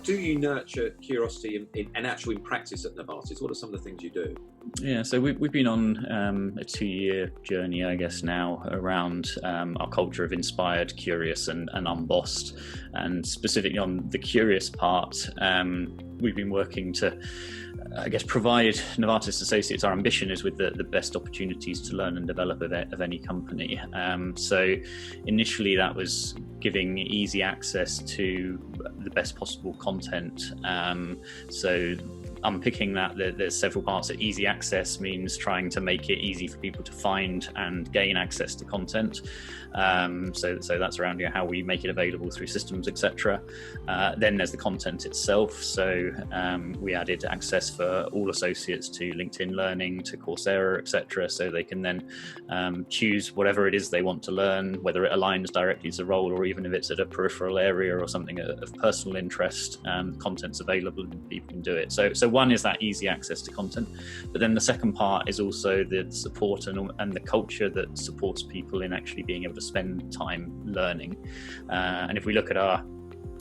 do you nurture curiosity and actually in practice at Novartis? What are some of the things you do? Yeah, so we've been on a 2-year journey, I guess, now around our culture of inspired, curious and unbossed. And specifically on the curious part, we've been working to, I guess, provide Novartis associates. Our ambition is with the best opportunities to learn and develop of any company. So initially that was giving easy access to the best possible content. So unpicking that, there's several parts. Easy access means trying to make it easy for people to find and gain access to content. So that's around how we make it available through systems, etc. Then there's the content itself. So we added access for all associates to LinkedIn Learning, to Coursera, etc. So they can then choose whatever it is they want to learn, whether it aligns directly to the role or even if it's at a peripheral area or something of personal interest. Content's available and people can do it. So one is that easy access to content, but then the second part is also the support and the culture that supports people in actually being able to spend time learning. And if we look at our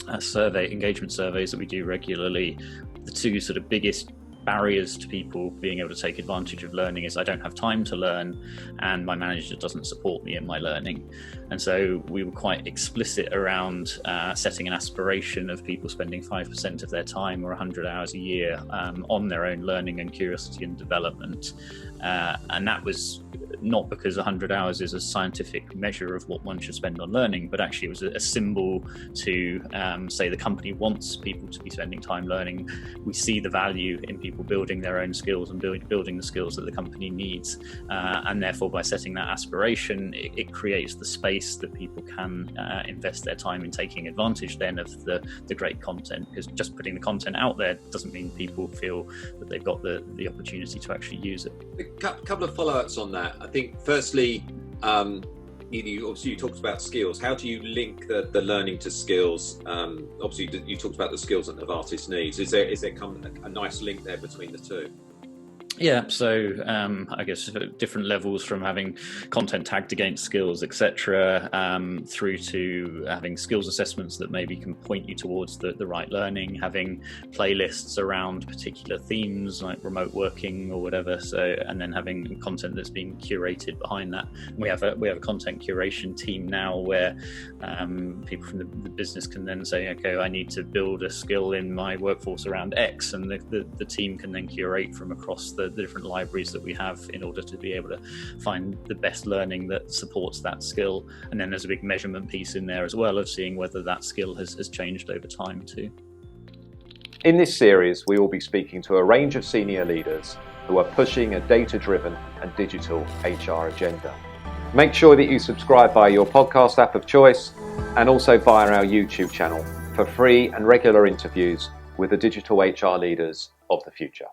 engagement surveys that we do regularly, the two sort of biggest barriers to people being able to take advantage of learning is I don't have time to learn and my manager doesn't support me in my learning. And so we were quite explicit around setting an aspiration of people spending 5% of their time or 100 hours a year on their own learning and curiosity and development. And that was not because 100 hours is a scientific measure of what one should spend on learning, but actually it was a symbol to say the company wants people to be spending time learning. We see the value in people building their own skills and building the skills that the company needs. And therefore, by setting that aspiration, it creates the space that people can invest their time in taking advantage then of the great content, because just putting the content out there doesn't mean people feel that they've got the opportunity to actually use it. A couple of follow-ups on that. I think firstly, you talked about skills. How do you link the learning to skills? Obviously, you talked about the skills that Novartis needs. Is there a nice link there between the two? Yeah, so I guess different levels from having content tagged against skills, etc., through to having skills assessments that maybe can point you towards the right learning, having playlists around particular themes like remote working or whatever. So, and then having content that's being curated behind that. We have a content curation team now where people from the business can then say, okay, I need to build a skill in my workforce around X, and the team can then curate from across the different libraries that we have in order to be able to find the best learning that supports that skill. And then there's a big measurement piece in there as well of seeing whether that skill has changed over time too. In this series, we will be speaking to a range of senior leaders who are pushing a data-driven and digital HR agenda. Make sure that you subscribe via your podcast app of choice and also via our YouTube channel for free and regular interviews with the digital HR leaders of the future.